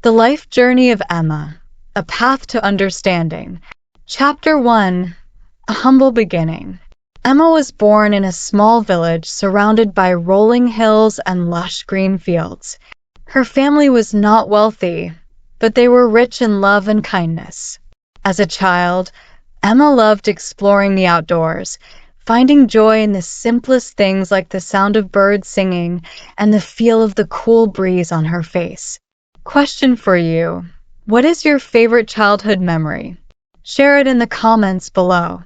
The Life Journey of Emma, A Path to Understanding. Chapter 1. A Humble Beginning. Emma was born in a small village surrounded by rolling hills and lush green fields. Her family was not wealthy, but they were rich in love and kindness. As a child, Emma loved exploring the outdoors, finding joy in the simplest things like the sound of birds singing and the feel of the cool breeze on her face. Question for you: what is your favorite childhood memory? Share it in the comments below.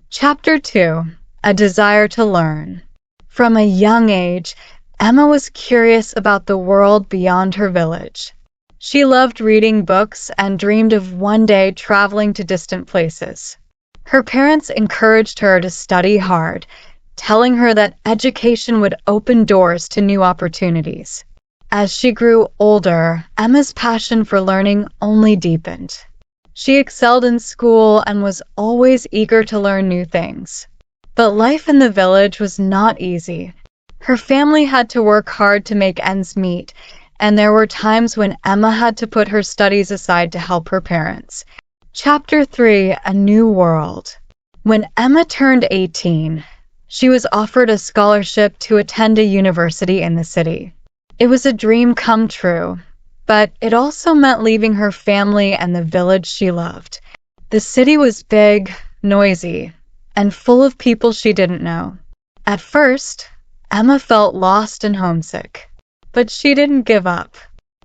Chapter 2. A Desire to Learn. From a young age, Emma was curious about the world beyond her village. She loved reading books and dreamed of one day traveling to distant places. Her parents encouraged her to study hard, telling her that education would open doors to new opportunities. As she grew older, Emma's passion for learning only deepened. She excelled in school and was always eager to learn new things. But life in the village was not easy. Her family had to work hard to make ends meet, and there were times when Emma had to put her studies aside to help her parents. Chapter 3. A New World. When Emma turned 18, she was offered a scholarship to attend a university in the city. It was a dream come true, but it also meant leaving her family and the village she loved. The city was big, noisy, and full of people she didn't know. At first, Emma felt lost and homesick, but she didn't give up.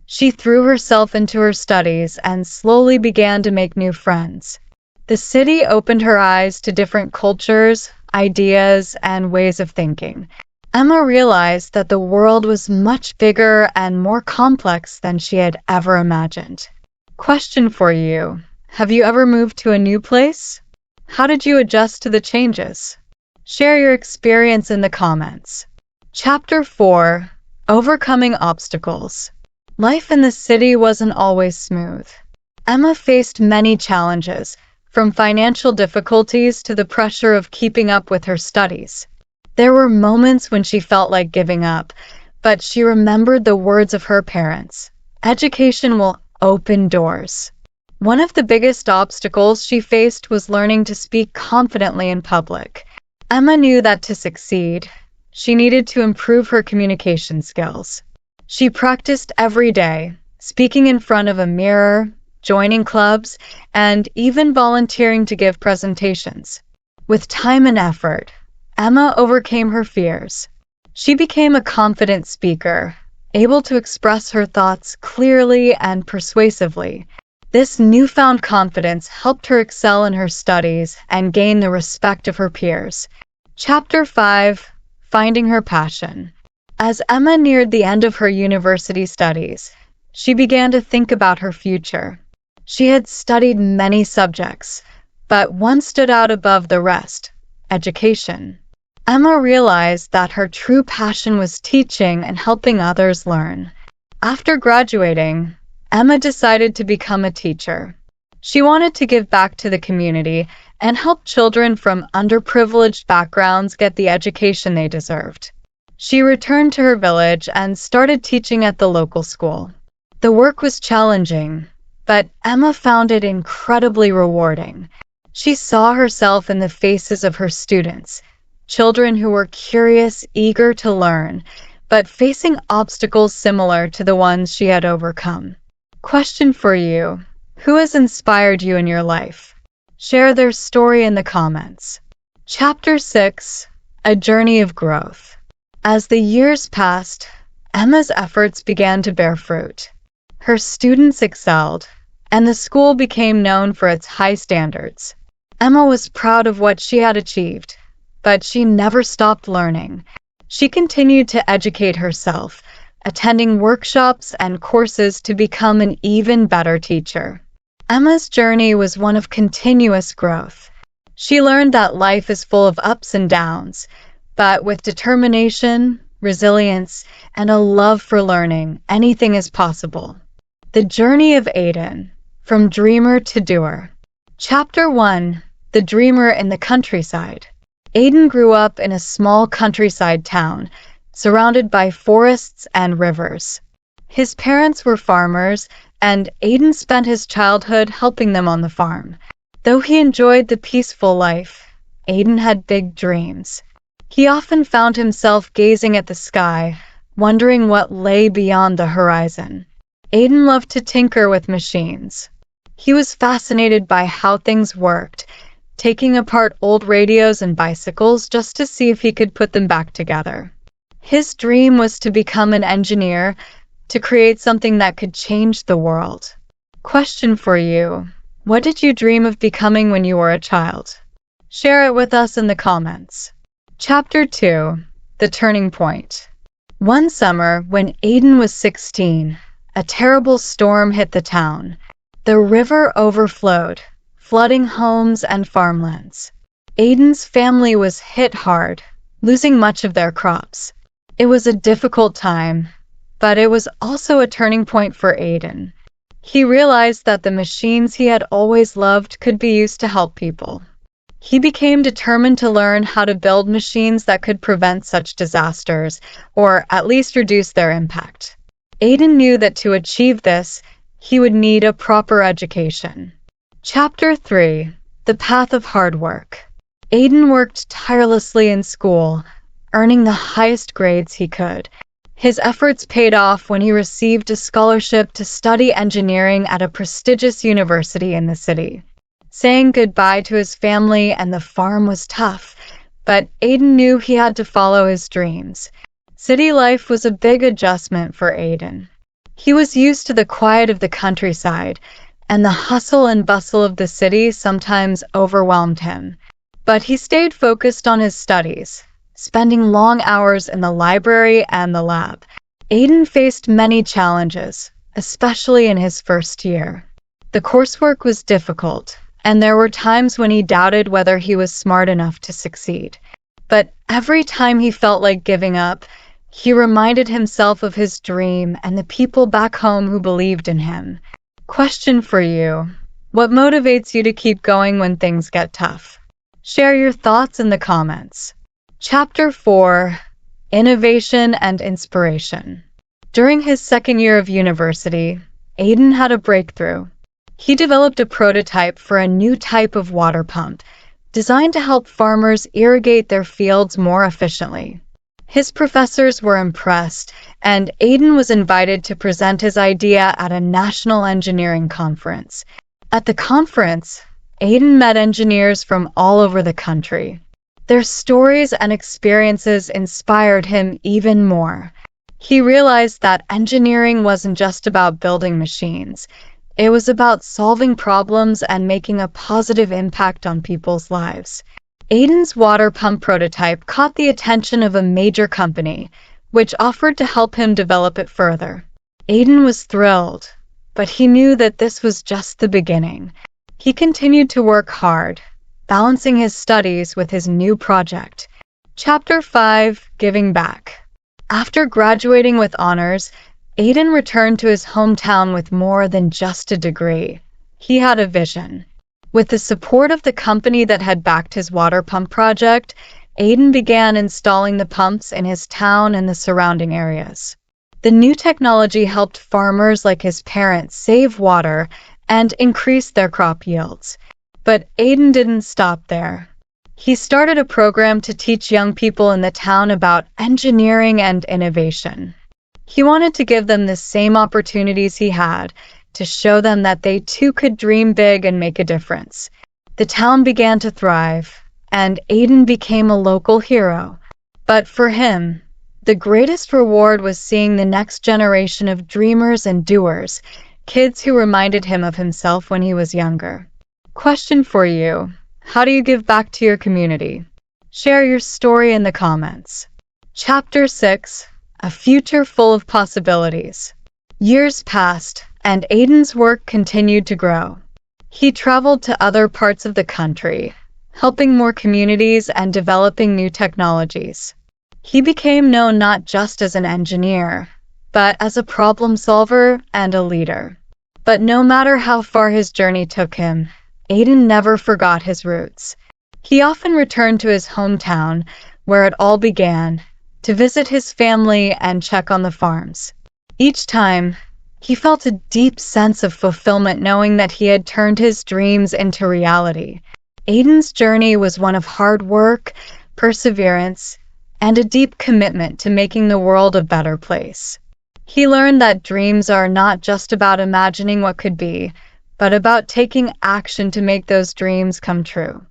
She threw herself into her studies and slowly began to make new friends. The city opened her eyes to different cultures, ideas, and ways of thinking. Emma realized that the world was much bigger and more complex than she had ever imagined. Question for you: have you ever moved to a new place? How did you adjust to the changes? Share your experience in the comments. Chapter 4. Overcoming Obstacles. Life in the city wasn't always smooth. Emma faced many challenges, from financial difficulties to the pressure of keeping up with her studies. There were moments when she felt like giving up, but she remembered the words of her parents: education will open doors. One of the biggest obstacles she faced was learning to speak confidently in public. Emma knew that to succeed, she needed to improve her communication skills. She practiced every day, speaking in front of a mirror, joining clubs, and even volunteering to give presentations. With time and effort, Emma overcame her fears. She became a confident speaker, able to express her thoughts clearly and persuasively. This newfound confidence helped her excel in her studies and gain the respect of her peers. Chapter 5. Finding Her Passion. As Emma neared the end of her university studies, she began to think about her future. She had studied many subjects, but one stood out above the rest: education. Emma realized that her true passion was teaching and helping others learn. After graduating, Emma decided to become a teacher. She wanted to give back to the community and help children from underprivileged backgrounds get the education they deserved. She returned to her village and started teaching at the local school. The work was challenging, but Emma found it incredibly rewarding. She saw herself in the faces of her students, children who were curious, eager to learn, but facing obstacles similar to the ones she had overcome. Question for you: who has inspired you in your life? Share their story in the comments. Chapter 6. A Journey of Growth. As the years passed, Emma's efforts began to bear fruit. Her students excelled, and the school became known for its high standards. Emma was proud of what she had achieved, but she never stopped learning. She continued to educate herself, attending workshops and courses to become an even better teacher. Emma's journey was one of continuous growth. She learned that life is full of ups and downs, but with determination, resilience, and a love for learning, anything is possible. The Journey of Aiden, from Dreamer to Doer. Chapter 1. The Dreamer in the Countryside. Aiden grew up in a small countryside town, surrounded by forests and rivers. His parents were farmers, and Aiden spent his childhood helping them on the farm. Though he enjoyed the peaceful life, Aiden had big dreams. He often found himself gazing at the sky, wondering what lay beyond the horizon. Aiden loved to tinker with machines. He was fascinated by how things worked, taking apart old radios and bicycles just to see if he could put them back together. His dream was to become an engineer, to create something that could change the world. Question for you: what did you dream of becoming when you were a child? Share it with us in the comments. Chapter 2: The Turning Point. One summer, when Aiden was 16, a terrible storm hit the town. The river overflowed, flooding homes and farmlands. Aiden's family was hit hard, losing much of their crops. It was a difficult time, but it was also a turning point for Aiden. He realized that the machines he had always loved could be used to help people. He became determined to learn how to build machines that could prevent such disasters, or at least reduce their impact. Aiden knew that to achieve this, he would need a proper education. Chapter 3: The Path of Hard Work. Aiden worked tirelessly in school, earning the highest grades he could. His efforts paid off when he received a scholarship to study engineering at a prestigious university in the city. Saying goodbye to his family and the farm was tough, but Aiden knew he had to follow his dreams. City life was a big adjustment for Aiden. He was used to the quiet of the countryside, and the hustle and bustle of the city sometimes overwhelmed him. But he stayed focused on his studies, spending long hours in the library and the lab. Aiden faced many challenges, especially in his first year. The coursework was difficult, and there were times when he doubted whether he was smart enough to succeed. But every time he felt like giving up, he reminded himself of his dream and the people back home who believed in him. Question for you: what motivates you to keep going when things get tough? Share your thoughts in the comments. Chapter 4: Innovation and Inspiration. During his second year of university, Aiden had a breakthrough. He developed a prototype for a new type of water pump, designed to help farmers irrigate their fields more efficiently. His professors were impressed, and Aiden was invited to present his idea at a national engineering conference. At the conference, Aiden met engineers from all over the country. Their stories and experiences inspired him even more. He realized that engineering wasn't just about building machines. It was about solving problems and making a positive impact on people's lives. Aiden's water pump prototype caught the attention of a major company, which offered to help him develop it further. Aiden was thrilled, but he knew that this was just the beginning. He continued to work hard, balancing his studies with his new project. Chapter 5: Giving Back. After graduating with honors, Aiden returned to his hometown with more than just a degree. He had a vision. With the support of the company that had backed his water pump project, Aiden began installing the pumps in his town and the surrounding areas. The new technology helped farmers like his parents save water and increase their crop yields. But Aiden didn't stop there. He started a program to teach young people in the town about engineering and innovation. He wanted to give them the same opportunities he had, to show them that they too could dream big and make a difference. The town began to thrive, and Aiden became a local hero. But for him, the greatest reward was seeing the next generation of dreamers and doers, kids who reminded him of himself when he was younger. Question for you: how do you give back to your community? Share your story in the comments. Chapter 6: A Future Full of Possibilities. Years passed, and Aiden's work continued to grow. He traveled to other parts of the country, helping more communities and developing new technologies. He became known not just as an engineer, but as a problem solver and a leader. But no matter how far his journey took him, Aiden never forgot his roots. He often returned to his hometown, where it all began, to visit his family and check on the farms. Each time, He felt a deep sense of fulfillment knowing that he had turned his dreams into reality. Aiden's journey was one of hard work, perseverance, and a deep commitment to making the world a better place. He learned that dreams are not just about imagining what could be, but about taking action to make those dreams come true.